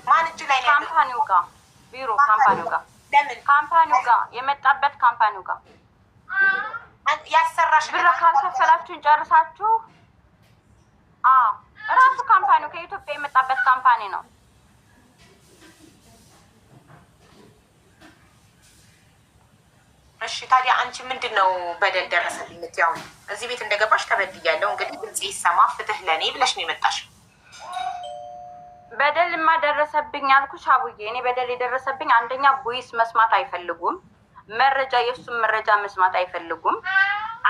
ማን እጅ ላይ ነው? ካምፓኒው ጋር ቢሮ ካምፓኒው ጋር ለምን ካምፓኒው ጋር የመጣበት ካምፓኒው ጋር ያሰራሽ ብር ካልከፈላችሁን ጨርሳችሁ ራሱ ካምፓኒው ከኢትዮጵያ የመጣበት ካምፓኒ ነው። እሺ ታዲያ አንቺ ምንድነው በደል ደረሰብኝ የምትይው? እዚህ ቤት እንደገባሽ ተበድያለሁ፣ እንግዲህ ድምጽ ይሰማ ፍትህ ለኔ ብለሽ ነው የመጣሽ። በደልማ ደረሰብኝ አልኩሽ አቡዬ። እኔ በደል የደረሰብኝ አንደኛ ቮይስ መስማት አይፈልጉም፣ መረጃ የእሱም መረጃ መስማት አይፈልጉም።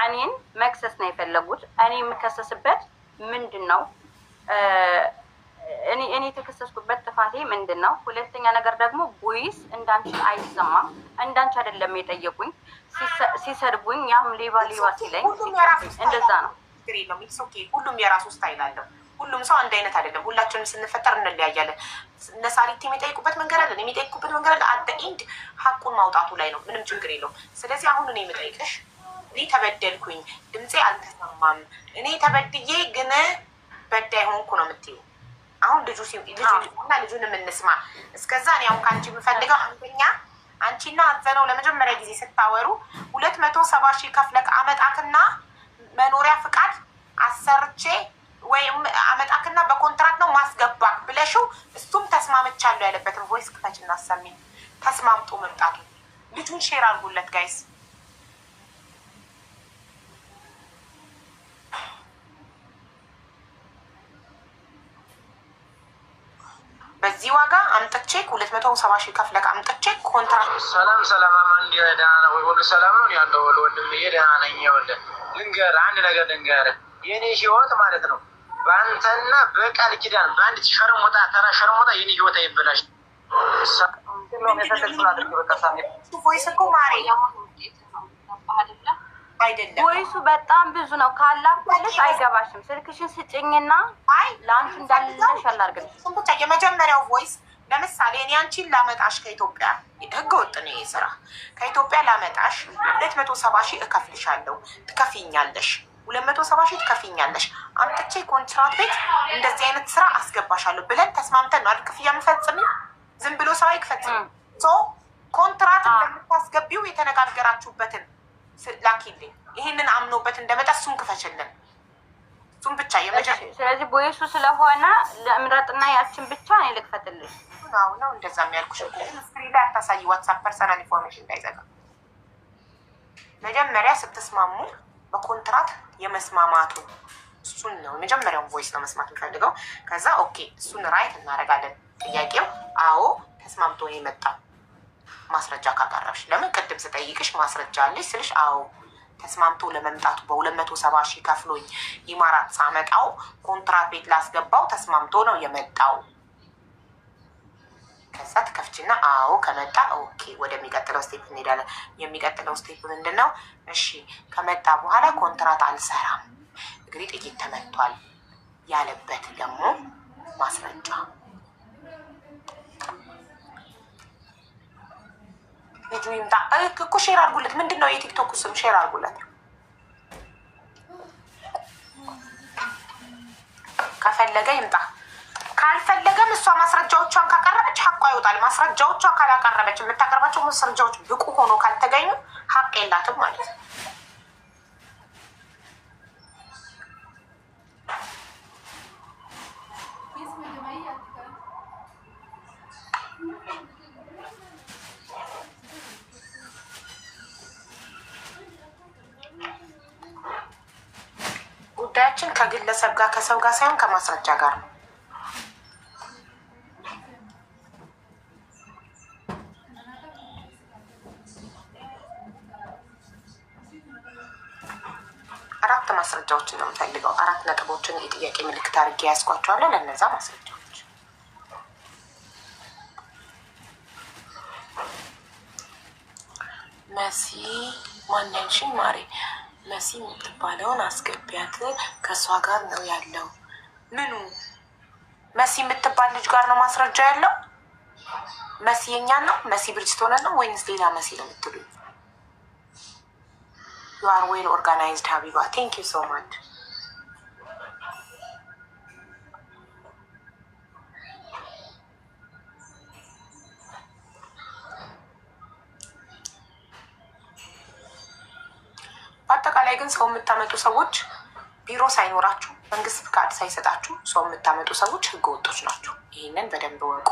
እኔን መክሰስ ነው የፈለጉት። እኔ የምከሰስበት ምንድን ነው? እኔ የተከሰስኩበት ጥፋቴ ምንድን ነው? ሁለተኛ ነገር ደግሞ ቮይስ እንዳንቺ አይሰማም። እንዳንቺ አይደለም የጠየቁኝ። ሲሰድቡኝ ያም ሌባ ሲለኝ እንደዛ ነው። ሁሉም የራሱ ስታይል አለው። ሁሉም ሰው አንድ አይነት አይደለም። ሁላችንም ስንፈጠር እንለያያለን። እነ ሳሪት የሚጠይቁበት መንገድ አለን፣ የሚጠይቁበት መንገድ አለ። አደ ኢንድ ሀቁን ማውጣቱ ላይ ነው። ምንም ችግር የለውም። ስለዚህ አሁን እኔ የምጠይቅሽ፣ እኔ ተበደልኩኝ፣ ድምፄ አልተሰማም፣ እኔ ተበድዬ ግን በዳይ ሆንኩ ነው የምትይው። አሁን ልጁና ልጁን የምንስማ። እስከዛ እኔ አሁን ከአንቺ የምፈልገው አንደኛ አንቺና አዘነው ለመጀመሪያ ጊዜ ስታወሩ 270,000 ከፍለክ አመጣክና መኖሪያ ፍቃድ አሰርቼ ወይም አመጣክና በኮንትራት ነው ማስገባክ ብለሽው እሱም ተስማምቻለሁ ያለበትን ቮይስ ክፈች እና ሰሚ። ተስማምቶ መምጣቱ ልጁን ሼር አድርጉለት ጋይስ። በዚህ ዋጋ አምጥቼ 270,000 ከፍለክ አምጥቼ ኮንትራት። ሰላም አማን ደህና ነው ወይ? ሁሉ ሰላም ነው ያለው። ወንድምዬ ደህና ነኝ። ይኸውልህ ልንገርህ፣ አንድ ነገር ልንገርህ። የኔ ህይወት ማለት ነው በአንተና በቃል ኪዳን በአንድ ተራ ሸርሞጣ የኔ ህይወት አይበላሽ። ቮይስ እኮ ማሬ አይደለም፣ ቮይሱ በጣም ብዙ ነው። ካላኩልሽ አይገባሽም። ስልክሽን ስጭኝና ለአንቺ እንዳልልሽ አላርግልሽ። ብቻ የመጀመሪያው ቮይስ ለምሳሌ እኔ አንቺን ላመጣሽ ከኢትዮጵያ ህገ ወጥ ነው ይሄ ስራ። ከኢትዮጵያ ላመጣሽ 270,000 እከፍልሻለሁ፣ ትከፍይኛለሽ። 270,000 ትከፍይኛለሽ። አምጥቼ ኮንትራት ቤት እንደዚህ አይነት ስራ አስገባሻለሁ ብለን ተስማምተን ነው አይደል ክፍያ የምፈጽም። ዝም ብሎ ሰው አይፈጽም። ኮንትራት እንደምታስገቢው የተነጋገራችሁበትን ላኪልኝ። ይህንን አምኖበት እንደመጣ እሱን ክፈችልን። እሱን ብቻ ስለዚህ ቦይሱ ስለሆነ ለምረጥና ያችን ብቻ እኔ ልክፈትልሽ ነው እንደዛ የሚያልኩሽ። ስክሪን ላይ አታሳይ። ዋትሳፕ ፐርሰናል ኢንፎርሜሽን እንዳይዘጋ። መጀመሪያ ስትስማሙ በኮንትራት የመስማማቱ እሱን ነው የመጀመሪያውን ቮይስ ነው መስማት የሚፈልገው። ከዛ ኦኬ እሱን ራይት እናደርጋለን። ጥያቄው አዎ ተስማምቶ የመጣ ማስረጃ ካቀረብሽ። ለምን ቅድም ስጠይቅሽ ማስረጃ አለሽ ስልሽ አዎ ተስማምቶ ለመምጣቱ በ270,000 ከፍሎኝ ኢማራት ሳመጣው ኮንትራት ቤት ላስገባው ተስማምቶ ነው የመጣው። ከዛ ትከፍችና አዎ ከመጣ ኦኬ ወደሚቀጥለው ስቴፕ እንሄዳለን። የሚቀጥለው ስቴፕ ምንድን ነው? እሺ ከመጣ በኋላ ኮንትራት አልሰራም እግሬ ጥይት ተመቷል ያለበት ደግሞ ማስረጃ። ልጁ ይምጣ እኮ ሼር አድርጉለት። ምንድን ነው የቲክቶክ ስም? ሼር አድርጉለት። ከፈለገ ይምጣ፣ ካልፈለገም እሷ ማስረጃዎቿን ካቀረበች ሀቋ ይወጣል። ማስረጃዎቿ ካላቀረበች የምታቀርባቸው ማስረጃዎች ብቁ ሆኖ ካልተገኙ ሀቅ የላትም ማለት ነው። ጉዳያችን ከግለሰብ ጋር ከሰው ጋር ሳይሆን ከማስረጃ ጋር ነው። አራት ማስረጃዎችን ነው የምፈልገው። 4 ነጥቦችን የጥያቄ ምልክት አድርጌ ያስኳቸዋለሁ። ለነዛ ማስረጃዎች መሲ ማንንሽን ማሬ መሲ የምትባለውን አስገቢያት። ከእሷ ጋር ነው ያለው። ምኑ መሲ የምትባል ልጅ ጋር ነው ማስረጃ ያለው? መሲ የኛን ነው? መሲ ብሪጅስቶን ነው ወይንስ ሌላ መሲ ነው የምትሉኝ? ዩ አር ዌል ኦርጋናይዝድ ሀቢባ ቴንክ ዩ ሶ ማች። በአጠቃላይ ግን ሰው የምታመጡ ሰዎች ቢሮ ሳይኖራችሁ መንግስት ፍቃድ ሳይሰጣችሁ ሰው የምታመጡ ሰዎች ህገ ወጦች ናቸው። ይህንን በደንብ ወቁ።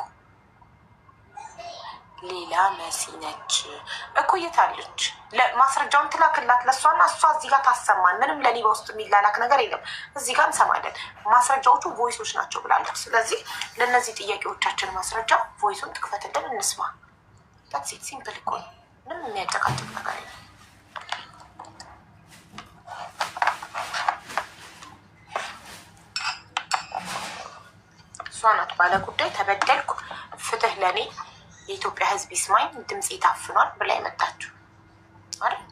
ሌላ መሲ ነች እኮ የታለች? ማስረጃውን ትላክላት ለእሷና እሷ እዚህ ጋር ታሰማን። ምንም ለኔ በውስጥ የሚላላክ ነገር የለም። እዚህ ጋር እንሰማለን። ማስረጃዎቹ ቮይሶች ናቸው ብላለች። ስለዚህ ለእነዚህ ጥያቄዎቻችን ማስረጃ ቮይሱን ትክፈትልን እንስማ። ሴት ሲምፕል እኮ ነው። ምንም የሚያጨቃጭቅ ነገር የለም። እሷ ናት ባለ ጉዳይ። ተበደልኩ፣ ፍትህ ለእኔ፣ የኢትዮጵያ ህዝብ ይስማኝ፣ ድምፄ ታፍኗል ብላ የመጣችሁ አይደል?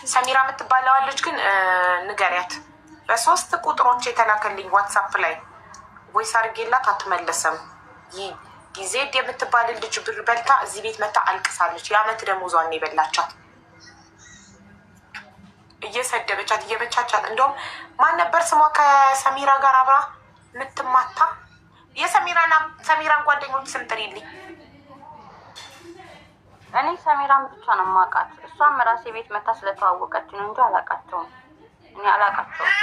ሰሚራ የምትባለዋለች ግን ንገሪያት። በ3 ቁጥሮች የተላከልኝ ዋትሳፕ ላይ ቮይስ አድርጌላት አትመለሰም። ዜድ የምትባል ልጅ ብር በልታ እዚህ ቤት መታ አልቅሳለች። የአመት ደሞዟን የበላቻት እየሰደበቻት እየበቻቻት። እንደውም ማን ነበር ስሟ ከሰሚራ ጋር አብራ የምትማታ? የሰሚራን ጓደኞች ስም ጥሪልኝ። እኔ ሰሚራን ብቻ ነው የማውቃት። እሷም ራሴ ቤት መታ ስለተዋወቀች ነው እንጂ አላውቃቸውም። እኔ አላውቃቸውም።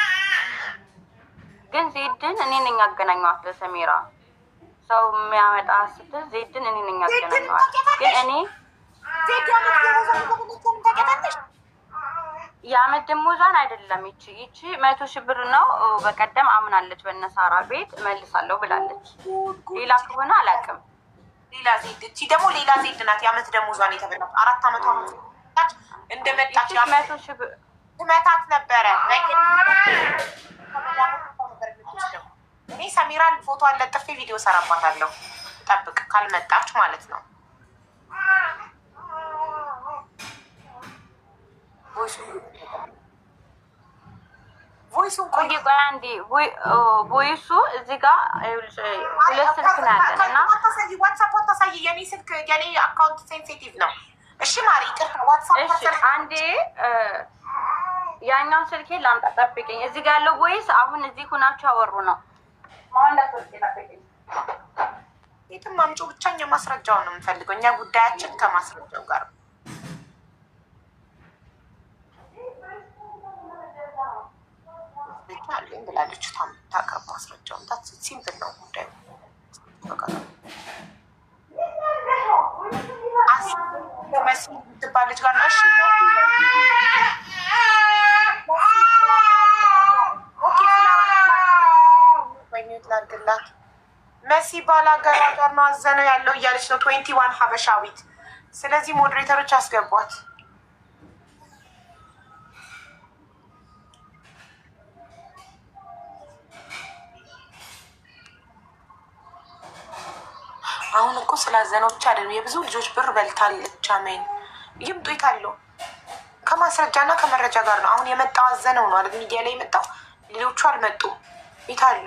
ግን ዜድን እኔ ነኝ ያገናኘኋት ለሰሚራ። ሰው የሚያመጣ ስትል ዜድን እኔ ነኝ ያገናኘኋት። ግን እኔ የአመት ደሞዟን አይደለም ይቺ 100,000 ብር ነው። በቀደም አምናለች በነሳራ ቤት መልሳለሁ ብላለች። ሌላ ከሆነ አላውቅም። ሌላ ዜድ እቺ ደግሞ ሌላ ዜድ ናት። የአመት ደሞዟን የተበላት 4 አመቷ እንደመጣች 100,000 ብር ትመታት ነበረ። እኔ ሰሚራን ፎቶ አለጥፌ ቪዲዮ ሰራባታለሁ። ጠብቅ ካልመጣች ማለት ነው። ቮይሱን ቆይ አንዴ ቮይሱ እዚህ ጋር 2 ስልክ ነው ያለን እና ዋትሳፕ ታሳይ። የኔ ስልክ የኔ አካውንት ሴንሲቲቭ ነው። እሺ ማሪ ይቅርታ። ዋትሳፕ አንዴ ያኛውን ስልኬ ላምጣ፣ ጠብቂኝ። እዚህ ጋር ያለው ቮይስ አሁን እዚህ ሁናችሁ አወሩ ነው። የትም አምጪ ብቻ እኛ ማስረጃውን ነው የምንፈልገው። እኛ ጉዳያችን ከማስረጃው ጋር አለኝ ብላለች። ታቀርብ ማስረጃውን። ሲምፕል ነው ጉዳዩ። መሲ የምትባል ልጅ ጋር ነው። እሺ ላድርግላት። መሲ ባላገሯ ጋር ነው አዘነው ያለው እያለች ነው። 21 ሀበሻዊት። ስለዚህ ሞዴሬተሮች አስገቧት። አሁን እኮ ስላዘነው ብቻ አይደለም፣ የብዙ ልጆች ብር በልታለች። አሜን ይምጡ። ይታለው ከማስረጃና ከመረጃ ጋር ነው። አሁን የመጣው አዘነው ነው አይደል? ሚዲያ ላይ የመጣው ሌሎቹ አልመጡም። ይታሉ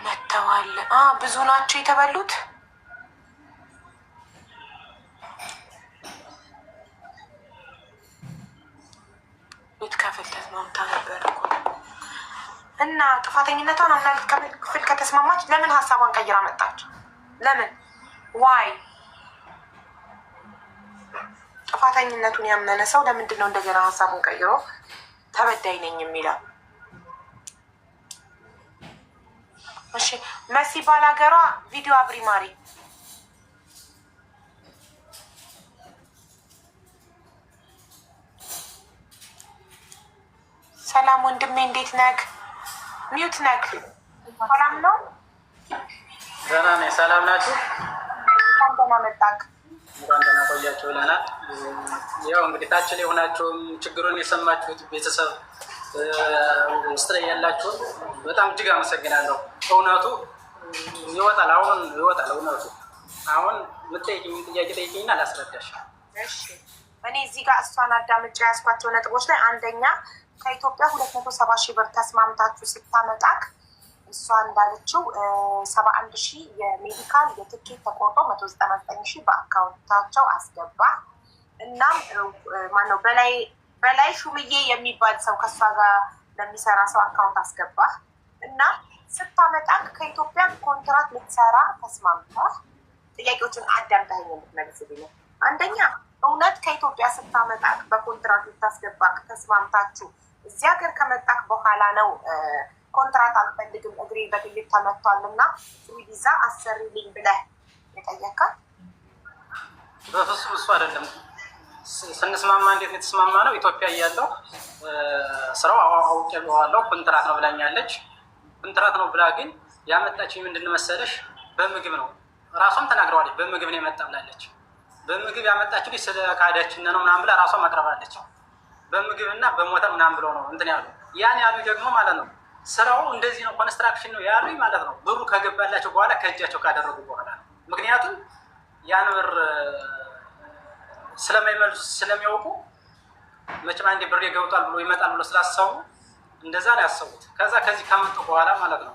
መጥተዋል። ብዙ ናቸው የተበሉት። ቤት ከፍል ተስማምታ ነበር እኮ እና ጥፋተኝነቷን አምና ክፍል ከተስማማች ለምን ሀሳቧን ቀይራ መጣች? ለምን ዋይ? ጥፋተኝነቱን ያመነ ሰው ለምንድን ነው እንደገና ሀሳቡን ቀይሮ ተበዳይ ነኝ የሚለው? እሺ መሲ ባላገሯ ቪዲዮ አብሪ ማሪ። ሰላም ወንድሜ እንዴት ነህ? ሚዩት ነህ? ሰላም ነው? ደህና ነኝ። ሰላም ናችሁ? እንኳን ደህና መጣህ። እንኳን ደህና ቆያችሁ ብለናል። ያው እንግዲህ ታች ላይ ሆናችሁም ችግሩን የሰማችሁት ቤተሰብ ውስጥ ላይ ያላችሁ በጣም እጅግ አመሰግናለሁ። እውነቱ ይወጣል፣ አሁን ይወጣል እውነቱ። አሁን የምትጠይቂኝ ጥያቄ ጠይቂኝና ላስረዳሽ። እሺ እኔ እዚህ ጋር እሷን አዳምጬ ያዝኳቸው ነጥቦች ላይ አንደኛ ከኢትዮጵያ 270 ሺህ ብር ተስማምታችሁ ስታመጣክ እሷ እንዳለችው 71 ሺህ የሜዲካል የትኬት ተቆርጦ 199 ሺህ በአካውንታቸው አስገባ። እናም ማነው በላይ ሹምዬ የሚባል ሰው ከእሷ ጋር ለሚሰራ ሰው አካውንት አስገባ እና ስታመጣክ ከኢትዮጵያ ኮንትራት ልትሰራ ተስማምተህ ጥያቄዎችን አዳምጠኸኝ የምትመልስልኝ ነው። አንደኛ እውነት ከኢትዮጵያ ስታመጣክ በኮንትራት ልታስገባክ ተስማምታችሁ እዚህ ሀገር ከመጣክ በኋላ ነው ኮንትራት አልፈልግም እግሬ በግልት ተመቷል እና ቪዛ አሰሪልኝ ብለህ የጠየካት? በፍጹም እሱ አይደለም። ስንስማማ እንዴት ነው የተስማማ ነው? ኢትዮጵያ እያለሁ ስራው አውቄዋለሁ ኮንትራት ነው ብላኛለች። ኮንትራት ነው ብላ ግን ያመጣችኝ ምንድን መሰለሽ? በምግብ ነው። ራሷም ተናግረዋለች። በምግብ ነው የመጣ ብላለች። በምግብ ያመጣችልኝ ስለ ካዳችን ነው ምናምን ብላ ራሷ ማቅረባለች። በምግብና በሞተር ምናምን ብለው ነው እንትን ያሉ። ያን ያሉ ደግሞ ማለት ነው ስራው እንደዚህ ነው ኮንስትራክሽን ነው ያሉኝ ማለት ነው። ብሩ ከገባላቸው በኋላ ከእጃቸው ካደረጉ በኋላ ነው። ምክንያቱም ያን ብር ስለማይመልሱ ስለሚያውቁ መቼም አንዴ ብር ገብቷል ብሎ ይመጣል ብሎ ስላሰቡ እንደዛ ነው ያሰቡት። ከዚህ ካመጡ በኋላ ማለት ነው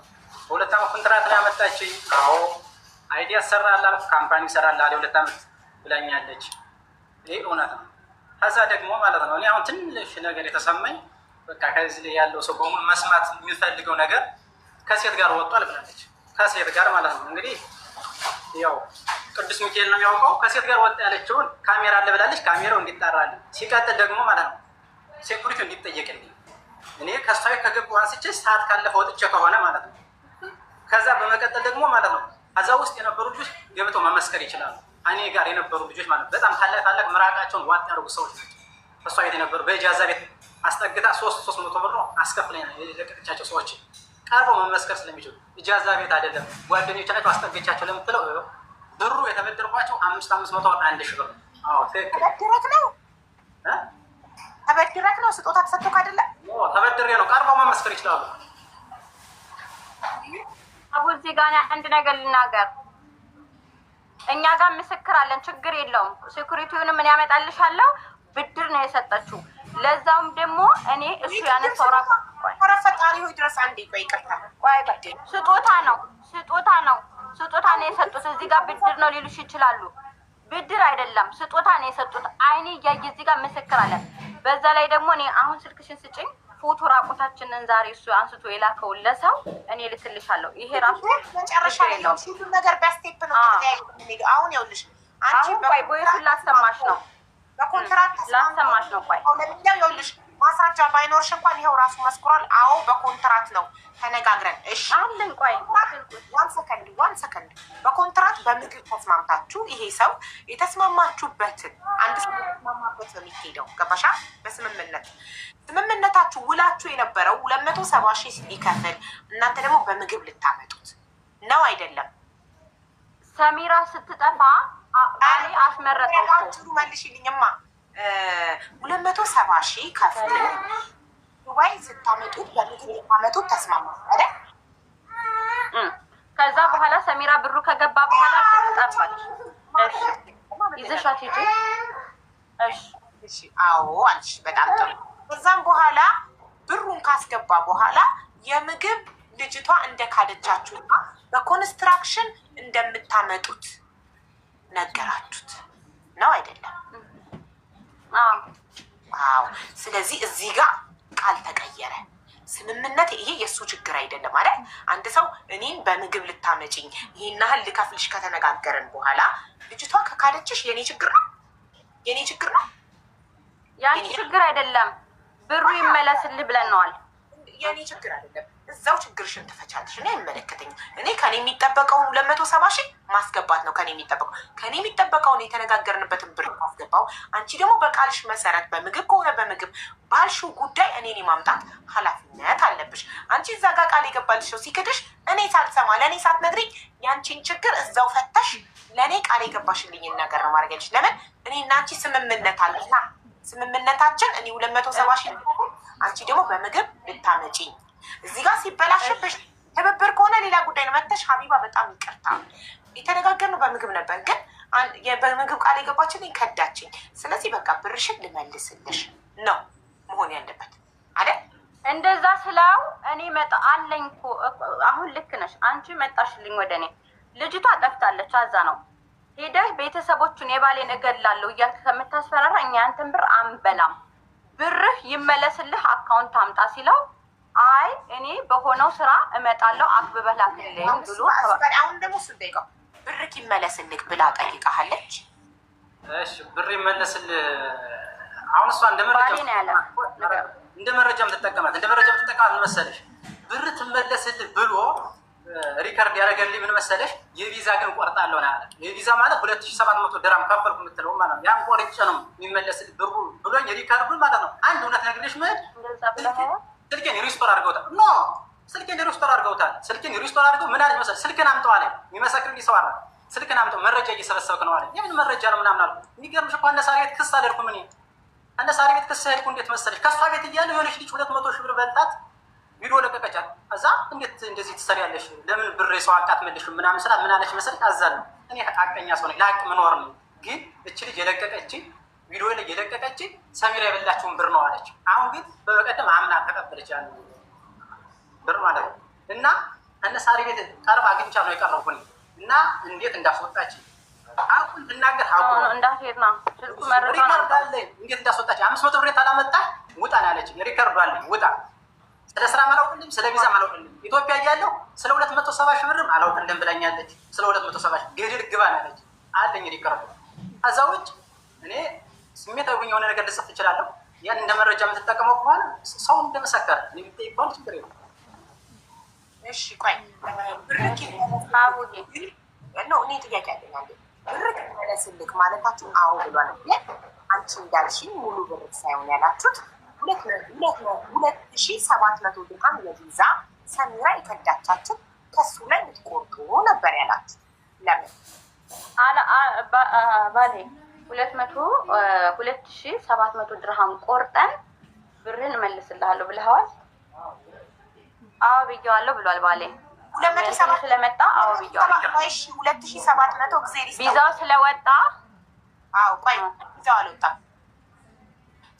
2 ዓመት ኮንትራት ላይ ያመጣችኝ። አዎ አይዲያ ሰራላል ካምፓኒ ሰራላል 2 ዓመት ብላኛለች። ይሄ እውነት ነው። ከዛ ደግሞ ማለት ነው እኔ አሁን ትንሽ ነገር የተሰማኝ በቃ ከዚህ ላይ ያለው ሰው በሙሉ መስማት የሚፈልገው ነገር ከሴት ጋር ወጧል ብላለች። ከሴት ጋር ማለት ነው እንግዲህ ያው ቅዱስ ሚካኤል ነው የሚያውቀው። ከሴት ጋር ወጣ ያለችውን ካሜራ አለ ብላለች። ካሜራው እንዲጣራልኝ፣ ሲቀጥል ደግሞ ማለት ነው ሴኩሪቲ እንዲጠየቅልኝ። እኔ ከሷ ከገቡ አንስቼ ሰዓት ካለፈ ወጥቼ ከሆነ ማለት ነው። ከዛ በመቀጠል ደግሞ ማለት ነው እዛ ውስጥ የነበሩ ልጆች ገብተው መመስከር ይችላሉ። እኔ ጋር የነበሩ ልጆች ማለት በጣም ታላቅ ምራቃቸውን ዋጥ ያደርጉ ሰዎች ናቸው። እሷ ቤት የነበሩ በኢጃዛ ቤት አስጠግታ 300 ብር ነው አስከፍለኝ የለቀቀቻቸው ሰዎች ቀርበው መመስከር ስለሚችሉ ኢጃዛ ቤት አይደለም ጓደኞች ናቸው አስጠግቻቸው ለምትለው ብሩ የተበደርኳቸው 500 ብር 1000 ብር። አዎ ተበድረክ ነው ስጦታ ተሰጥቶክ አይደለም? ተበድሬ ነው። ቀርበው መመስከር ይችላሉ። አቡ እዚህ ጋር አንድ ነገር ልናገር። እኛ ጋር ምስክር አለን፣ ችግር የለውም። ሴኩሪቲውን ምን ያመጣልሻለሁ ብድር ነው የሰጠችው። ለዛውም ደግሞ እኔ እሱ ያነሳው ፈጣሪ ሆይ ድረስ አንዴ ቆይ ይቅርታ፣ ስጦታ ነው የሰጡት። እዚህ ጋር ብድር ነው ሊሉሽ ይችላሉ። ብድር አይደለም ስጦታ ነው የሰጡት። አይኔ እያየ እዚህ ጋር ምስክር አለን። በዛ ላይ ደግሞ እኔ አሁን ስልክሽን ስጭኝ፣ ፎቶ ራቁታችንን ዛሬ እሱ አንስቶ የላከውን ለሰው እኔ ልክልሻለሁ። ይሄ ራሱ መጨረሻ ላይ ሁሉም ነገር በስቴፕ ነው የሚሄደው። አሁን ይኸውልሽ አሁን ቆይ ቦይሱን ላሰማሽ ነው በኮንትራት ላሰማሽ ነው። ቆይ ለምንድነው ይኸውልሽ ማስረጃ ባይኖርሽ እንኳን ይኸው ራሱ መስክሯል። አዎ በኮንትራት ነው ተነጋግረን። እሺ አለን። ቆይ ዋን ሰከንድ በኮንትራት በምግብ ተስማምታችሁ ይሄ ሰው የተስማማችሁበትን አንድ ሰው የተስማማበት ነው የሚሄደው። ገባሻ? ስምምነታችሁ ውላችሁ የነበረው 270 ሺህ ሊከፍል እናንተ ደግሞ በምግብ ልታመጡት ነው አይደለም? ሰሚራ ስትጠፋ አሊ አስመረጠው። አንቺ መልሽልኝማ 270 ሺህ ከፍል ዱባይ ስታመጡት በምግብ ልታመጡት ተስማማ አይደል? ከዛ በኋላ ሰሚራ ብሩ ከገባ በኋላ ትጠፋች። እሺ ይዘሻት ሂጂ። እሺ አዎ አልሽ። በጣም ጥሩ። ከዛም በኋላ ብሩን ካስገባ በኋላ የምግብ ልጅቷ እንደካደቻችሁና በኮንስትራክሽን እንደምታመጡት ነገራችሁት ነው አይደለም? አዎ። ስለዚህ እዚህ ጋር ቃል ተቀየረ። ስምምነት ይሄ የእሱ ችግር አይደለም አይደል? አንድ ሰው እኔን በምግብ ልታመጭኝ ይሄን ያህል ልከፍልሽ ከተነጋገረን በኋላ ልጅቷ ከካደችሽ የኔ ችግር ነው? የኔ ችግር ነው? ያንቺ ችግር አይደለም። ብሩ ይመለስልህ ብለነዋል። የኔ ችግር አይደለም። እዛው ችግርሽን ትፈቻለሽ። እኔ አይመለከተኝም። እኔ ከኔ የሚጠበቀውን 270 ሺህ ማስገባት ነው ከኔ የሚጠበቀው። ከኔ የሚጠበቀውን የተነጋገርንበትን ብር ማስገባው። አንቺ ደግሞ በቃልሽ መሰረት በምግብ ከሆነ በምግብ ባልሽው ጉዳይ እኔን የማምጣት ኃላፊነት አለብሽ። አንቺ እዛ ጋር ቃል የገባልሽ ሰው ሲክድሽ እኔ ሳልሰማ ለእኔ ሳትነግሪኝ ያንቺን ችግር እዛው ፈተሽ ለእኔ ቃል የገባሽልኝን ነገር ነው ማድረግ ያለሽ። ለምን እኔ እና አንቺ ስምምነት አለና ስምምነታችን እኔ 270 ሺህ አንቺ ደግሞ በምግብ ልታመጪኝ። እዚህ ጋር ሲበላሽብሽ ትብብር ከሆነ ሌላ ጉዳይ ነው። መተሽ ሀቢባ በጣም ይቅርታ የተነጋገርነው በምግብ ነበር፣ ግን በምግብ ቃል የገባችልኝ ከዳችኝ። ስለዚህ በቃ ብርሽን ልመልስልሽ ነው መሆን ያለበት አይደል? እንደዛ ስለው እኔ መጣ አለኝ እኮ አሁን ልክ ነሽ አንቺ መጣሽልኝ ወደ እኔ። ልጅቷ ጠፍታለች። አዛ ነው ሄደህ ቤተሰቦቹን የባሌን እገድላለሁ እያልክ ከምታስፈራራ እኛ ያንተን ብር አንበላም፣ ብርህ ይመለስልህ አካውንት አምጣ ሲለው አይ እኔ በሆነው ስራ እመጣለሁ አክብበህ ላክልኝ ብሎ አሁን ደግሞ እሱ ጠይቀው ብርክ ይመለስልህ ብላ ጠይቃለች። እሺ ብር ይመለስልህ አሁን እሷ እንደ መረጃ የምትጠቀማት ምን መሰለሽ ብር ትመለስልህ ብሎ ሪከርድ ያደረገልኝ ምን መሰለሽ የቪዛ ግን ቆርጣለሁ ነው ያለ። የቪዛ ማለት 2700 ድራም ከፈልኩ የምትለው ማለት ነው። ያን ቆርጬ ነው የሚመለስልህ ብሩ ብሎኝ ሪከርዱ ማለት ነው። አንድ እውነት ነግሬሽ ማለት ስልኬን ሪስቶር አድርገውታል። ኖ ስልኬን ሪስቶር አድርገውታል። ስልኬን ሪስቶር አድርገው ምን አለኝ መሰለሽ ስልክን አምጣው አለኝ። የሚመሰክርልኝ ሰው አለ። ስልክን አምጣው መረጃ እየሰበሰብክ ነው አለኝ። የምን መረጃ ነው ምናምን አልኩ። የሚገርምሽ እኮ እነ ሳሪ ቤት ክስ አልሄድኩም እኔ። እነ ሳሪ ቤት ክስ ሄድኩ እንዴት መሰለሽ ከእሷ ቤት እያለሁ የሆነች ልጅ 200 ሺህ ብር በልጣት ቪዲዮ ለቀቀቻት። እዛ እንዴት እንደዚህ ትሰሪያለሽ? ለምን ብር የሰው አቃት መልሽ ምናምን ስላት ምን አለች መሰለሽ አዛለሁ እኔ ሀቀኛ ሰው ነኝ ለሀቅ ምኖር ነው። ግን እቺ ልጅ የለቀቀችኝ ቪዲዮ ላይ የለቀቀችኝ ሰሚራ የበላችውን ብር ነው አለች። አሁን ግን በቀደም አምና ተቀበለች ያን ብር ማለት ነው። እና እነ ሳሪ ቤት ቀርባ አግኝቻ ነው የቀረብኩኝ እና እንዴት እንዳስወጣችኝ አሁን ልናገር አሁን እንዳትሄድ ነው ስልኩ መረጃ አለኝ። እንዴት እንዳስወጣችኝ 500 ብር ታላመጣ ውጣ ነው ያለችኝ። ሪከርድ አለኝ ውጣ። ስለ ስራ አላውቅልም፣ ስለ ቪዛ አላውቅልም። ኢትዮጵያ እያለሁ ስለ 270 ሺህ ብርም አላውቅልም ብላኛለች። ስለ 270 ሺህ ገደል ግባ ነው ያለች አለኝ ሪከርድ። ከዛ ውጭ እኔ ስሜታዊ የሆነ ነገር ልጽፍ እችላለሁ። ያን እንደ መረጃ የምትጠቀመው ከሆነ ሰው እንደመሰከረ እኔ ብጠይቅ ከሆነ ችግር የለም። እሺ ቆይ ብርክ ነው እኔ ጥያቄ አለኝ። አንዴ ብርክ መለስልክ ማለታችሁ አዎ ብሏል። አንቺ እንዳልሽኝ ሙሉ ብርክ ሳይሆን ያላችሁት 2700 ድርሃም የቪዛ ሰሚራ የከዳቻችሁ ከሱ ላይ ልትቆርጡ ነበር ያላችሁ። ለምን ባሌ 2700 ድርሃም ቆርጠን ብርን እመልስልሃለሁ ብለዋል። አዎ ብዬዋለሁ ብሏል ባሌ። 270 ስለመጣ አዎ ብዬዋለሁ። እሺ 2700 ጊዜ ቪዛው ስለወጣ አዎ ቆይ ቪዛው አልወጣም።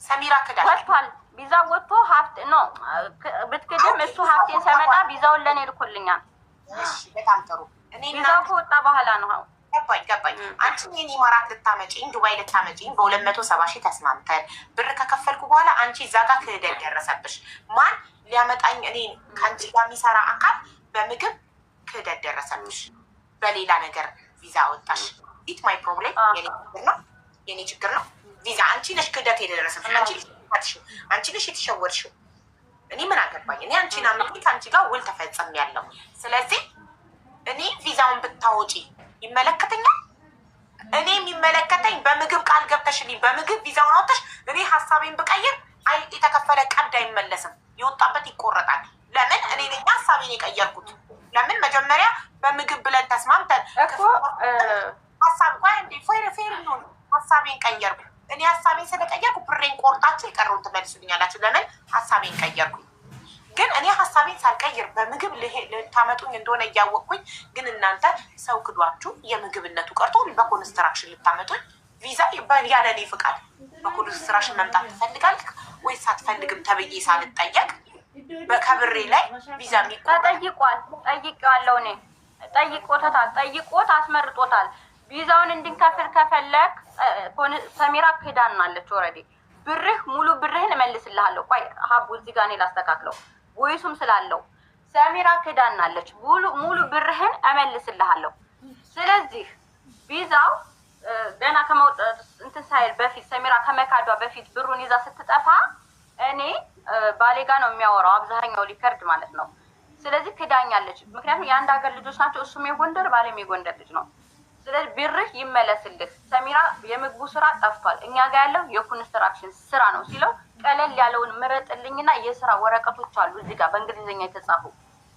ሰሚራ ክዳሽ ወጥቷል። ቪዛው ወጥቶ ሀብት ነው ብትክድም እሱ ሀብቴን ሲያመጣ ቪዛውን ለእኔ ልኮልኛል። እሺ በጣም ጥሩ። እኔ ቪዛው ከወጣ በኋላ ነው ገባኝ። አንቺ የኔ ኢማራት ልታመጪኝ ዱባይ ልታመጪኝ በ270 ሺህ ተስማምተን ብር ከከፈልኩ በኋላ አንቺ እዛ ጋር ክህደት ደረሰብሽ። ማን ሊያመጣኝ እኔ ከአንቺ ጋር የሚሰራ አካል በምግብ ክህደት ደረሰብሽ፣ በሌላ ነገር ቪዛ ወጣሽ። ኢት ማይ ፕሮብሌም የኔ ችግር ነው። ቪዛ አንቺ ነሽ ክህደት የደረሰብሽ፣ አንቺ ነሽ የተሸወድሽው። እኔ ምን አገባኝ? እኔ አንቺን አምኜ ከአንቺ ጋር ውል ተፈጽም ያለው። ስለዚህ እኔ ቪዛውን ብታወጪ ይመለከተኛል። እኔ የሚመለከተኝ በምግብ ቃል ገብተሽልኝ በምግብ ቪዛውን አውጥተሽ እኔ ሀሳቤን ብቀይር የተከፈለ ቀብድ አይመለስም፣ የወጣበት ይቆረጣል። ለምን እኔ ነኝ ሀሳቤን የቀየርኩት? ለምን መጀመሪያ በምግብ ብለን ተስማምተን ሀሳብ ፌር ሆን ሀሳቤን ቀየርኩ። እኔ ሀሳቤን ስለቀየርኩ ብሬን ቆርጣችሁ የቀረውን ትመልሱልኛላችሁ። ለምን ሀሳቤን ቀየርኩኝ? ግን እኔ ሀሳቤን ሳልቀይር በምግብ ልታመጡኝ እንደሆነ እያወቅኩኝ፣ ግን እናንተ ሰው ክዷችሁ የምግብነቱ ቀርቶ በኮንስትራክሽን ልታመጡኝ ቪዛ ያለ እኔ ፍቃድ በኮንስትራክሽን መምጣት ትፈልጋለህ ወይስ አትፈልግም ተብዬ ሳልጠየቅ በከብሬ ላይ ቪዛ ተጠይቋል። ጠይቄዋለሁ። እኔ ጠይቆት አስመርጦታል። ቪዛውን እንድንከፍል ከፈለግ ሰሚራ ክዳናለች። ኦልሬዲ ብርህ ሙሉ ብርህን እመልስልሃለሁ። ቆይ ሀቡ እዚህ ጋር እኔ ላስተካክለው። ወይሱም ስላለው ሰሚራ ክዳናለች። ሙሉ ብርህን እመልስልሃለሁ። ስለዚህ ቪዛው ገና ከመውጣት እንትን ሳይል በፊት ሰሚራ ከመካዷ በፊት ብሩን ይዛ ስትጠፋ እኔ ባሌ ጋ ነው የሚያወራው አብዛኛው ሊከርድ ማለት ነው። ስለዚህ ክዳኛለች። ምክንያቱም የአንድ ሀገር ልጆች ናቸው። እሱም የጎንደር ባሌም የጎንደር ልጅ ነው። ስለዚህ ብርህ ይመለስልህ። ሰሚራ የምግቡ ስራ ጠፍቷል፣ እኛ ጋር ያለው የኮንስትራክሽን ስራ ነው ሲለው ቀለል ያለውን ምረጥልኝና የስራ ወረቀቶች አሉ እዚህ ጋር በእንግሊዝኛ የተጻፉ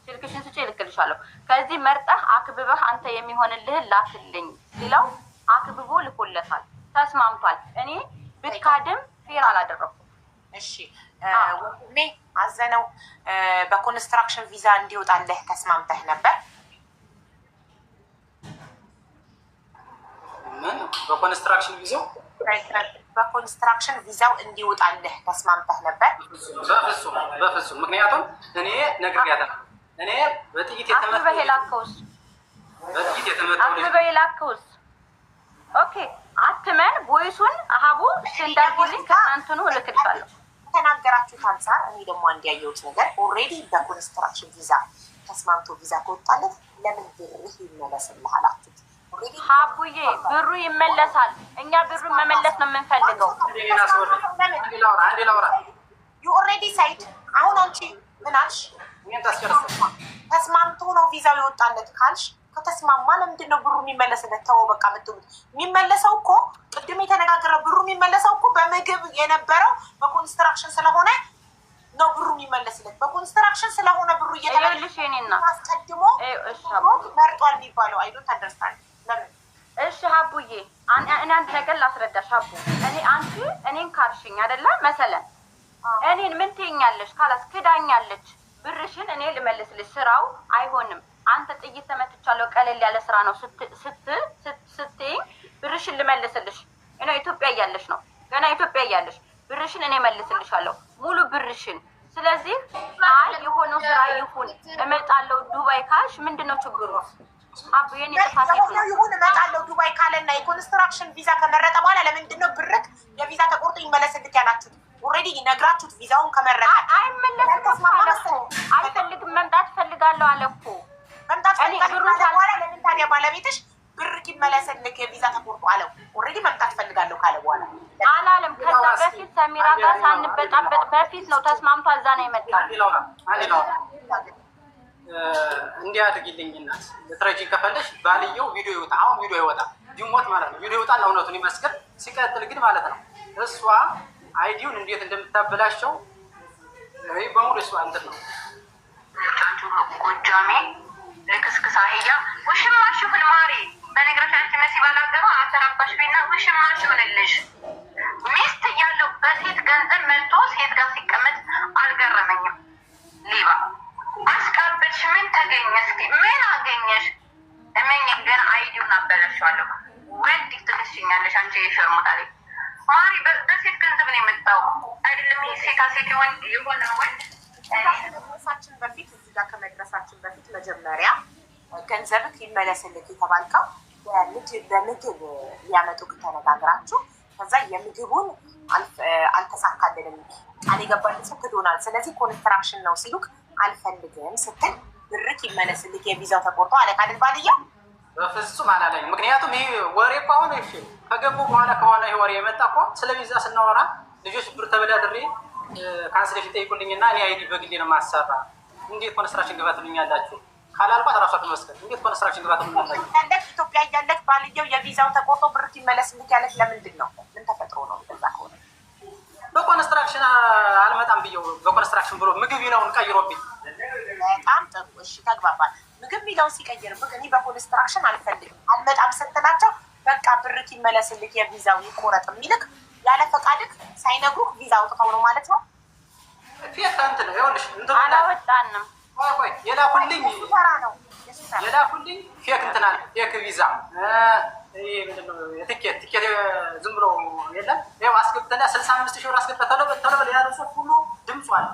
ስልክሽን ስጪ እልክልሻለሁ። ከዚህ መርጠህ አክብበህ አንተ የሚሆንልህን ላክልኝ ሲለው አክብቦ ልኮለታል። ተስማምቷል። እኔ ብትካድም ፌር አላደረኩም። እሺ ወንድሜ አዘነው በኮንስትራክሽን ቪዛ እንዲወጣልህ ተስማምተህ ነበር? በኮንስትራክሽን ቪዛው በኮንስትራክሽን ቪዛው እንዲወጣልህ ተስማምተህ ነበር? በፍጹም ምክንያቱም እኔ ነግሬያታለሁ። እኔ በጥይት የተመታው ኦኬ አትመን ቦይሱን አሃቡ እንዳርግልኝ ከእናንተኑ እልክልሻለሁ። ተናገራችሁት አንጻር እኔ ደግሞ አንድ ያየሁት ነገር ኦልሬዲ በኮንስትራክሽን ቪዛ ተስማምቶ ቪዛ ከወጣለት ለምን ብርህ ይመለስልህ አላችሁት? ሀቡዬ ብሩ ይመለሳል። እኛ ብሩን መመለስ ነው የምንፈልገው። ዩ ኦልሬዲ ሳይድ አሁን አንቺ ምን አልሽ? ተስማምቶ ነው ቪዛው የወጣለት ካልሽ ከተስማማ ለምንድን ነው ብሩ የሚመለስለት? ተወው በቃ ምትሉት። የሚመለሰው እኮ ቅድም የተነጋገረ ብሩ የሚመለሰው እኮ በምግብ የነበረው በኮንስትራክሽን ስለሆነ ነው ብሩ የሚመለስለት። በኮንስትራክሽን ስለሆነ ብሩ እየተመለሽ የኔና አስቀድሞ መርጧል የሚባለው አይዶንት አንደርስታንድ። ለምን? እሺ ሀቡዬ እኔ አንድ ነገር ላስረዳሽ ሀቡ። እኔን ካርሽኝ አይደለ መሰለን እኔን ምን ትይኛለሽ? ካላስ ክዳኛለች። ብርሽን እኔ ልመልስልሽ። ስራው አይሆንም። አንተ ጥይት ተመትቻለሁ ቀለል ያለ ስራ ነው ስትይኝ ብርሽን ልመልስልሽ እኔ ኢትዮጵያ እያለሽ ነው ገና ኢትዮጵያ እያለሽ ብርሽን እኔ መልስልሻለሁ ሙሉ ብርሽን። ስለዚህ አይ የሆነው ስራ ይሁን እመጣለሁ ዱባይ ካልሽ ምንድነው ችግሩ? አቡ የኔ ተፋቴ ነው ይሁን እመጣለሁ ዱባይ ካለና የኮንስትራክሽን ቪዛ ከመረጠ በኋላ ለምንድነው ብርክ የቪዛ ተቆርጦ ይመለስልክ ያላችሁት? ኦልሬዲ ነግራችሁት ቪዛውን ከመረጠ አይመለስም። አይፈልግም መምጣት ፈልጋለሁ አለ እኮ መምጣት ፈልጋለሁ በኋላ ለምን ታዲያ ባለቤትሽ ብርክ ይመለስልክ የቪዛ ተቆርጦ አለው? ኦልሬዲ መምጣት ፈልጋለሁ ካለ በኋላ አላለም። ከዛ በፊት ሰሚራ ጋር ሳንበጣበጥ በፊት ነው ተስማምቶ እዛ ነው የመጣው። እንዲህ አድርጊልኝ እናት ልትረጂኝ ከፈለሽ ባልየው ቪዲዮ ይወጣ። አሁን ቪዲዮ ይወጣ ቢሞት ማለት ነው ቪዲዮ ይወጣና እውነቱን ይመስክር። ሲቀጥል ግን ማለት ነው እሷ አይዲውን እንዴት እንደምታበላሸው ወይ በሙሉ እሷ እንትን ነው ጫጩ ጎጃሜ ለክስክስ አህያ ውሽማሽ ሁን ማሪ በነገራችን መሲ ባላገባ አተራባሽ ቤና ውሽማሽ ሆነልሽ። ሚስት እያለው በሴት ገንዘብ መልቶ ሴት ጋር ሲቀመጥ አልገረመኝም። ሊባ አስቃብልሽ ምን ተገኘ? እስኪ ምን አገኘሽ? እመኝ ግን አይዲውን አበላሸዋለሁ። ወንድ ትልሽኛለሽ አንቺ የሸርሙጣ ላይ ማሪ በሴት ገንዘብ ነው የመጣው አይደለም። ይሄ ሴታ ሴት ወንድ የሆነ ወንድ ከመድረሳችን በፊት እዚህ ጋር ከመድረሳችን በፊት መጀመሪያ ገንዘብክ ይመለስልክ የተባልከው በምግብ ሊያመጡክ ተነጋግራችሁ ከዛ የምግቡን አልተሳካልንም ቃል የገባልን ሰው ክዶናል። ስለዚህ ኮንስትራክሽን ነው ሲሉክ አልፈልግም ስትል ብርክ ይመለስልክ የቪዛው ተቆርጦ አለ ካልን ባልያ በፍጹም አላለኝ። ምክንያቱም ይሄ ወሬ እኮ አሁን እሺ ከገቡ በኋላ ከሆነ ይሄ ወሬ የመጣ እኮ ስለ ቪዛ ስናወራ ልጆች ብር ተበዳድሬ ካንስሌሽን ጠይቁልኝና እኔ አይዲ በግሌ ነው ማሰራ እንዴት ኮንስትራክሽን ግባት ትሉኛላችሁ ካላልኳት ራሷ ትመስገን። እንዴት ኮንስትራክሽን ግባት ትሉኛላችሁ? ያለክ ኢትዮጵያ እያለክ ባልየው የቪዛው ተቆርጦ ብርክ ይመለስልክ ያለክ ለምንድን ነው? ምን ተፈጥሮ ነው? እንደዛ ከሆነ በኮንስትራክሽን አልመጣም ብየው በኮንስትራክሽን ብሎ ምግብ ይለውን ቀይሮብኝ። በጣም ጥሩ እሺ ተግባባል። ምግብ ሚለውን ሲቀይርብህ እኔ በኮንስትራክሽን አልፈልግም አልመጣም ስትላቸው በቃ ብርክ ይመለስልክ የቪዛው ይቆረጥ የሚልክ ያለ ፈቃድክ ሳይነግሩህ ቪዛ አውጥተው ነው ማለት ነው። ፌክ እንትን ነው ይኸውልሽ እንትን አላወጣንም። ቆይ የላኩልኝ ፌክ እንትን አለ ፌክ ቪዛ ይሄ ምንድነው የትኬት ዝም ብሎ የለም ይኸው አስገብተና 65,000 ብር አስገብተህ ተለበ ያለው ሰው ሁሉ ድምፁ አለ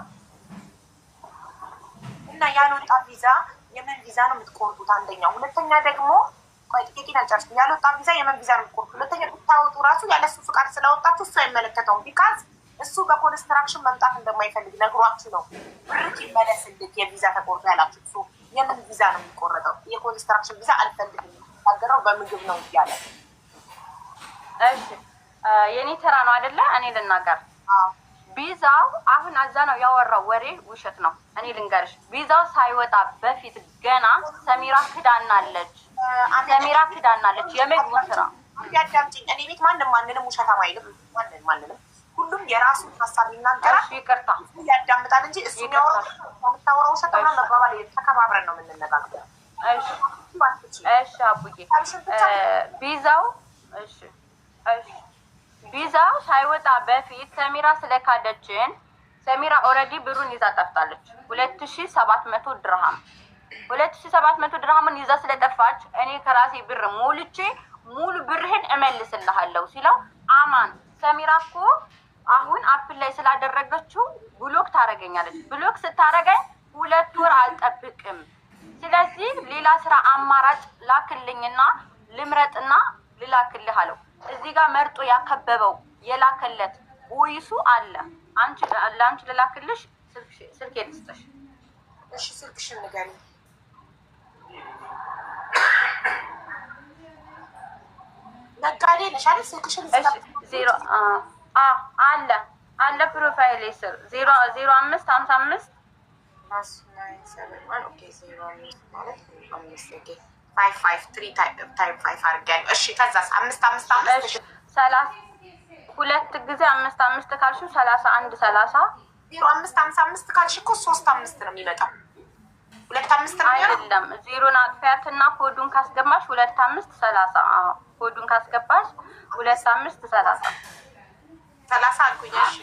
እና ያልወጣ ቪዛ የምን ቪዛ ነው የምትቆርጡት? አንደኛ። ሁለተኛ ደግሞ ቆይ ጥቂት አልጨርስም። ያልወጣ ቪዛ የምን ቪዛ ነው የምትቆርጡት? ሁለተኛ ብታወጡ ራሱ ያለሱ ፍቃድ ስላወጣችሁ እሱ አይመለከተውም። ቢካዝ እሱ በኮንስትራክሽን መምጣት እንደማይፈልግ ነግሯችሁ ነው ብርክ ይመለስልክ የቪዛ ተቆርጦ ያላችሁ። እሱ የምን ቪዛ ነው የሚቆረጠው? የኮንስትራክሽን ቪዛ አልፈልግም የሚናገረው በምግብ ነው እያለ። እሺ የኔ ተራ ነው አይደለ? እኔ ልናገር። ቪዛው አሁን አዛ ነው ያወራው ወሬ ውሸት ነው። እኔ ልንገርሽ ቪዛው ሳይወጣ በፊት ገና ሰሚራ ክዳናለች የምግቡን ስራ ያዳምጪኝ። እኔ ቤት ማንንም ውሸታም አይልም። ማንንም ሁሉም የራሱን ሀሳብ ይናገራል። ይቅርታ ያዳምጣል እንጂ እሱ የምታወራው ውሸትና መባባል ተከባብረን ነው የምንነጋገረው። እሺ አቡዬ ቪዛው ሳይወጣ በፊት ሰሚራ ስለካደችን ሰሚራ ኦልሬዲ ብሩን ይዛ ጠፍታለች። 2700 ድርሃም 2700 ድርሃምን ይዛ ስለጠፋች እኔ ከራሴ ብር ሞልቼ ሙሉ ብርህን እመልስልሃለሁ ሲለው አማን ሰሚራ እኮ አሁን አፕል ላይ ስላደረገችው ብሎክ ታረገኛለች። ብሎክ ስታረገኝ 2 ወር አልጠብቅም። ስለዚህ ሌላ ስራ አማራጭ ላክልኝና ልምረጥና ልላክልህ አለው። እዚህ ጋር መርጦ ያከበበው የላከለት ወይሱ አለ። ለአንቺ ልላክልሽ ስልክ ልስጥሽ። እሺ ስልክሽን ንገሪኝ። ነጋዴ ነሽ አይደል? ስልክሽን ዜሮ አለ ፕሮፋይል ስር 0555 እሺ ከዛስ 555 2 ጊዜ 5 ካልሽው 31 30 0555 ካልሽ እኮ 35 ነው የሚመጣው። 25 ነው አይደለም። ዜሮን አጥፊያትና ኮዱን ካስገባሽ 25 30 ኮዱን ካስገባሽ 25 30 30 አልኩኝ። እሺ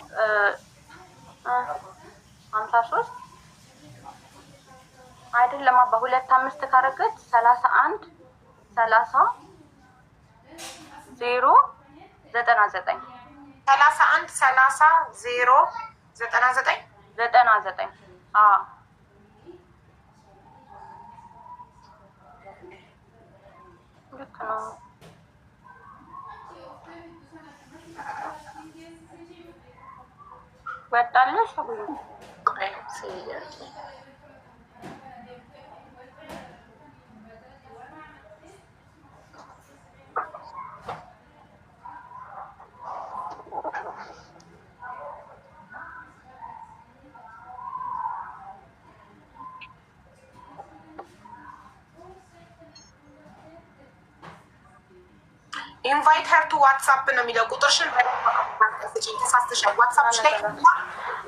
53 አይደለም አባ 25 ካረገች 31 30 0 99 31 30 0 99 99 ልክ ነው። ወጣለሽ ኢንቫይት ሄር ቱ ዋትሳፕ ነው የሚለው። ቁጥርሽን ተሳስተሻል።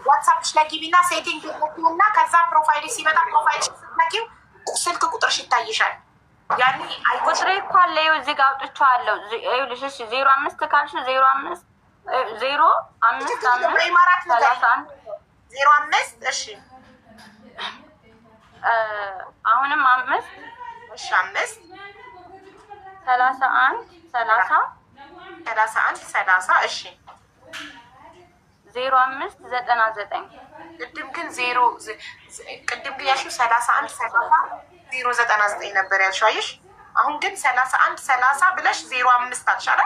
ዋትሳፕሽ ላይ ግቢና ሴቲንግ እና ከዛ ፕሮፋይል ሲመጣ ፕሮፋይል ስትነኪው ስልክ ቁጥርሽ ይታይሻል። ያኔ ቁጥሬ እኮ አለ እዚህ ጋር አውጥቼዋለሁ። ይኸውልሽ 05 ካልሽ 05 05 እሺ አሁንም 5 እሺ 5 31 30 እሺ 05 99 ቅድም ግን ያልሽው 31 30 099 ነበር ያልሽው። አየሽ አሁን ግን 31 30 ብለሽ 05 አልሻለ።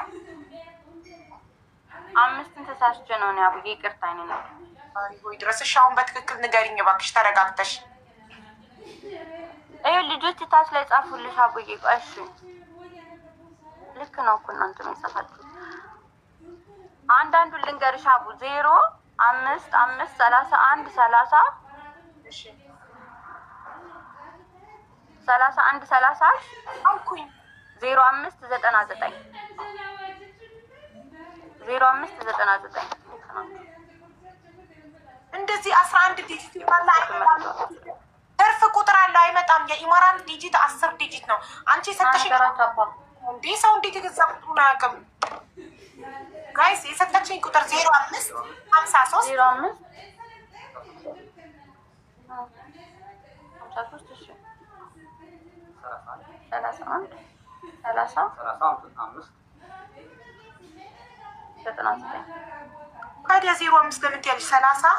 5ን ተሳስቼ ነው አቡዬ ይቅርታ። አይኔ ነው ወይ ድረስሽ። አሁን በትክክል ንገሪኝ እባክሽ ተረጋግተሽ። ልጆች ታች ላይ ጻፉልሽ አቡዬ። እሺ ልክ ነው እኮ እናንተ መጻፋችሁ። አንዳንዱ ልንገርሽ አቡ 05 5 31 30 እሺ 31 30 አልኩኝ 05 99 05 99 እንደዚህ 11 ዲጂት ይባላል። ትርፍ ቁጥር አለው አይመጣም። የኢማራን ዲጂት 10 ዲጂት ነው። አንቺ ሰጠሽ እንዴ? ሰው እንዴት የገዛ ቁጥሩን አያውቅም? ጋይስ የሰጠችኝ ቁጥር 05 53 05 31 30 99 ታዲያ 05 ለምን ትያለሽ? 30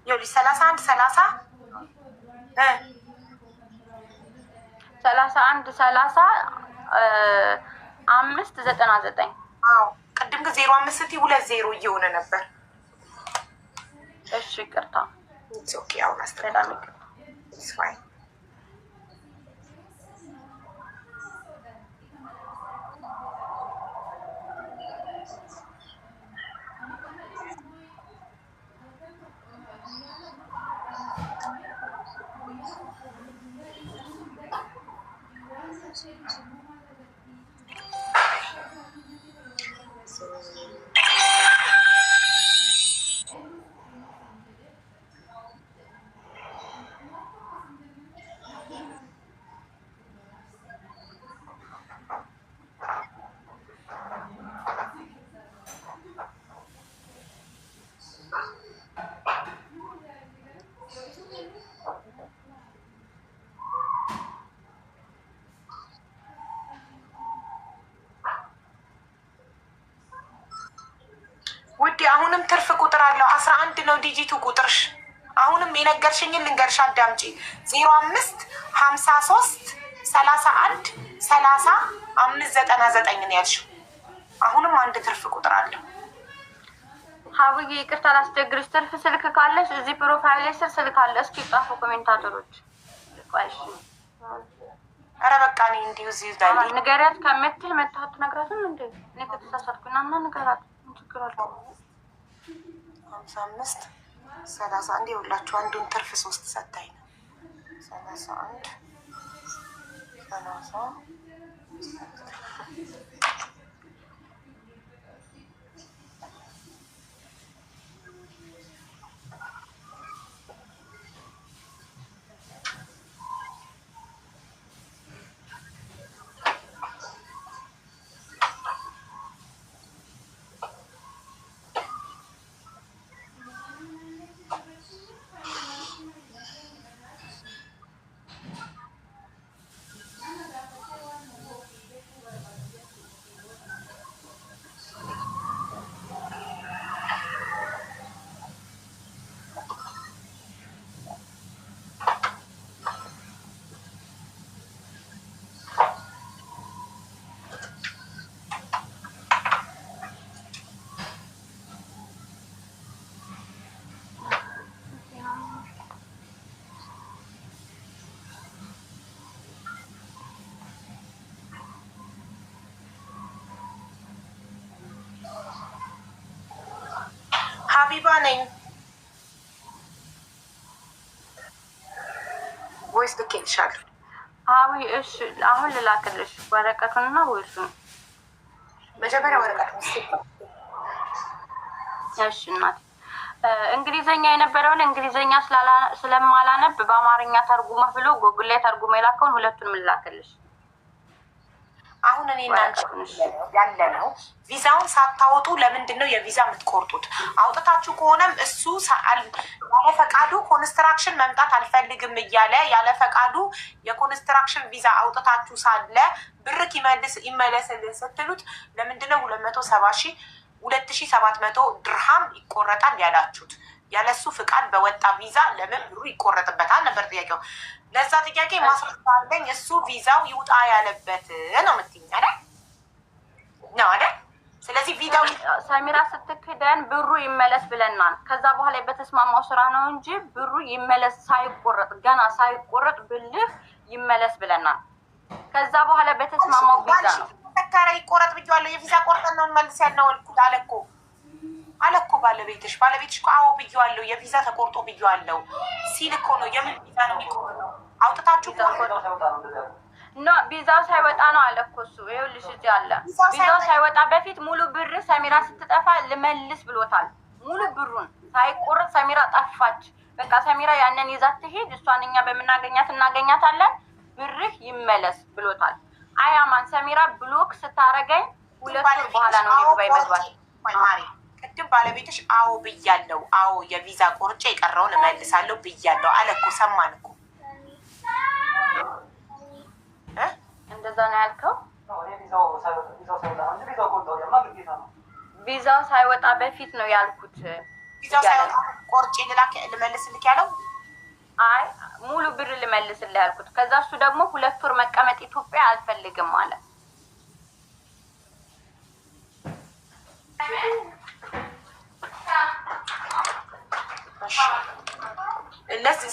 ይኸውልሽ 31 30 31 30 599 አዎ ቅድም ግን 05 ስትይ 20 እየሆነ ነበር። እሺ ይቅርታ። ኦኬ አሁን አስተላልፍ አሁንም ትርፍ ቁጥር አለው 11 ነው ዲጂቱ ቁጥርሽ። አሁንም የነገርሽኝን ልንገርሽ አዳምጪ 05 53 31 30 599 ነው ያልሽው። አሁንም አንድ ትርፍ ቁጥር አለው። ሀቡዬ ይቅርታ ላስቸግርሽ። ትርፍ ስልክ ካለሽ እዚህ ፕሮፋይል ስር ስልክ አለ። እስኪ ጻፉ ኮሜንታተሮች። ቆይሽ ኧረ በቃ እኔ እንዲሁ እዚህ ላይ ንገሪያት ከምትል መታወት ነግራትም እንዴ እኔ ከተሳሳትኩና እና ንገራት። ችግር አለው 55 30 እንዴ ሁላችሁ አንዱን ትርፍ 3 ሰጣኝ ነው 31 30 ሀቢባ ነኝ። ቮይስ ልኬልሻለሁ። አዊ እሺ፣ አሁን ልላክልሽ ወረቀቱንና ቮይሱን። መጀመሪያ ወረቀቱን። እሺ እናቴ፣ እንግሊዘኛ የነበረውን እንግሊዘኛ ስለማላነብ በአማርኛ ተርጉመህ ብሎ ጉግል ላይ ተርጉመ የላከውን ሁለቱንም ልላክልሽ። አሁን እኔ እናንተ ያለ ነው ቪዛውን ሳታወጡ ለምንድን ነው የቪዛ የምትቆርጡት? አውጥታችሁ ከሆነም እሱ ያለ ፈቃዱ ኮንስትራክሽን መምጣት አልፈልግም እያለ ያለ ፈቃዱ የኮንስትራክሽን ቪዛ አውጥታችሁ ሳለ ብርክ ይመለስልን ስትሉት ለምንድን ነው 2700 ድርሃም ይቆረጣል ያላችሁት? ያለሱ ፍቃድ በወጣ ቪዛ ለምን ብሩ ይቆረጥበታል ነበር ጥያቄው። ለዛ ጥያቄ ማስረጃ አለኝ። እሱ ቪዛው ይውጣ ያለበት ነው የምትይኝ አይደል? ነው አይደል? ስለዚህ ቪዛው ሰሚራ ስትክደን ብሩ ይመለስ ብለናል። ከዛ በኋላ በተስማማው ስራ ነው እንጂ ብሩ ይመለስ ሳይቆረጥ ገና ሳይቆረጥ ብልህ ይመለስ ብለናል። ከዛ በኋላ በተስማማው ቪዛ ነው ተከራ ይቆረጥ ብያለሁ። የቪዛ ቆርጠን ነው መልስ ያለው አለ እኮ ባለቤትሽ እኮ አዎ ብያለሁ፣ የቪዛ ተቆርጦ ብያለሁ ሲል እኮ ነው። የምን ቪዛ ነው የሚቆርጠው? አውጥታችሁ ኖ ቪዛው ሳይወጣ ነው አለ እኮ እሱ። ይኸውልሽ እዚህ አለ ቪዛው ሳይወጣ በፊት ሙሉ ብር ሰሚራ ስትጠፋ ልመልስ ብሎታል። ሙሉ ብሩን ሳይቆርጥ ሰሚራ ጠፋች። በቃ ሰሚራ ያንን ይዛት ትሄድ፣ እሷን እኛ በምናገኛት እናገኛታለን፣ ብርህ ይመለስ ብሎታል። አያማን ሰሚራ ብሎክ ስታረገኝ 2 ወር በኋላ ነው ዱባይ መግባት። ቅድም ባለቤትሽ አዎ ብያለሁ፣ አዎ የቪዛ ቆርጬ የቀረውን እመልሳለሁ ብያለሁ አለ እኮ። ሰማን እኮ። እንደዛ ነው ያልከው። ቪዛው ሳይወጣ በፊት ነው ያልኩት። ቪዛው ሳይወጣ ቆርጬ ልመልስልክ ያለው? አይ ሙሉ ብር ልመልስልህ ያልኩት። ከዛ እሱ ደግሞ 2 ወር መቀመጥ ኢትዮጵያ አልፈልግም ማለት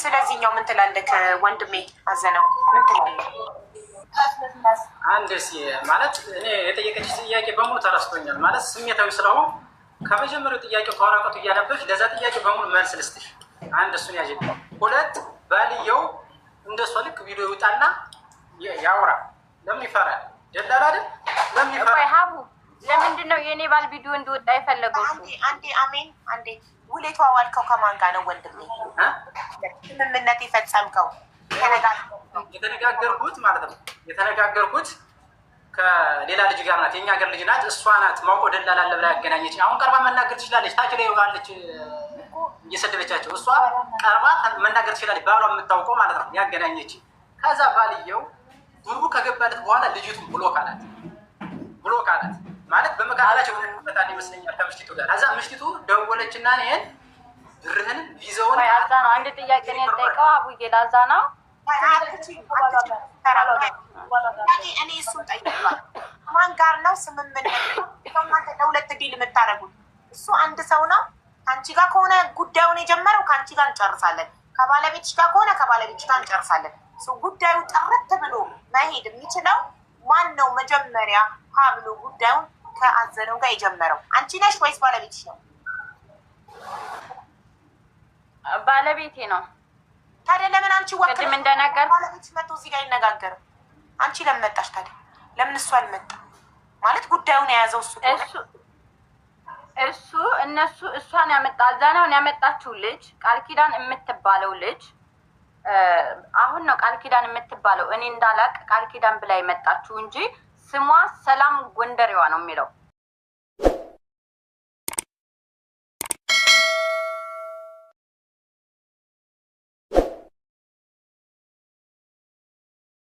ስለዚህኛው ምን ትላለህ ወንድሜ? አዘነው ምን ትላለህ? አንድ ማለት እኔ የጠየቀች ጥያቄ በሙሉ ተረስቶኛል። ማለት ስሜታዊ ስለሆነ ከመጀመሪያው ጥያቄ ከወረቀቱ እያነበብሽ ለዛ ጥያቄ በሙሉ መልስ ልስጥሽ። አንድ እሱን ያዥ። 2 ባልየው እንደሷ ልክ ቪዲዮ ይውጣና ያውራ። ለምን ይፈራል? ደላላ አይደል? ለምን ይፈራል? ሀቡ ለምንድን ነው የኔ ባል ቪዲዮ እንዲወጣ የፈለገው? አንዴ አሜን። አንዴ ውሌቷ ዋልከው ከማን ጋር ነው ወንድሜ? ስምምነት የፈጸምከው? የተነጋገርኩት ማለት ነው የተነጋገርኩት ከሌላ ልጅ ጋር ናት። የኛ ሀገር ልጅ ናት። እሷ ናት ማውቆ ደላላ አለ ብላ ያገናኘች። አሁን ቀርባ መናገር ትችላለች። ታች ላይ ዋለች እየሰደበቻቸው። እሷ ቀርባ መናገር ትችላለች። ባሏ የምታውቀው ማለት ነው ያገናኘች። ከዛ ባልየው ብሩ ከገባለት በኋላ ልጅቱን ብሎክ አላት ማለት በመካከላቸው ይመጣል ይመስለኛል ከምሽቱ ጋር። ከዛ ምሽቱ ደወለችና እኔን ብርህን ቪዛውን አዛ ነው አንድ ጥያቄ ነው የጠየቀው አቡዬ ላዛ ነው እኔ እሱን ጠይቀዋል። ማን ጋር ነው ስምምነት እናንተ ለሁለት ዲል የምታደርጉት? እሱ አንድ ሰው ነው። ከአንቺ ጋር ከሆነ ጉዳዩን የጀመረው ከአንቺ ጋር እንጨርሳለን። ከባለቤትሽ ጋር ከሆነ ከባለቤትሽ ጋር እንጨርሳለን። ጉዳዩ ጥርት ብሎ መሄድ የሚችለው ማን ነው? መጀመሪያ ብሎ ጉዳዩን ከአዘነው ጋር የጀመረው አንቺ ነሽ ወይስ ባለቤትሽ ነው? ባለቤቴ ነው። ታዲያ ለምን አንቺ ቅድም እንደነገር ባለቤትሽ መጥቶ እዚህ ጋር ይነጋገርም? አንቺ ለምን መጣሽ ታዲያ? ለምን እሱ አልመጣም? ማለት ጉዳዩን የያዘው እሱ እነሱ እሷን ያመጣ አዛናውን ያመጣችው ልጅ ቃል ኪዳን የምትባለው ልጅ አሁን ነው ቃል ኪዳን የምትባለው። እኔ እንዳላቅ ቃል ኪዳን ብላ የመጣችው እንጂ ስሟ ሰላም ጎንደሬዋ ነው የሚለው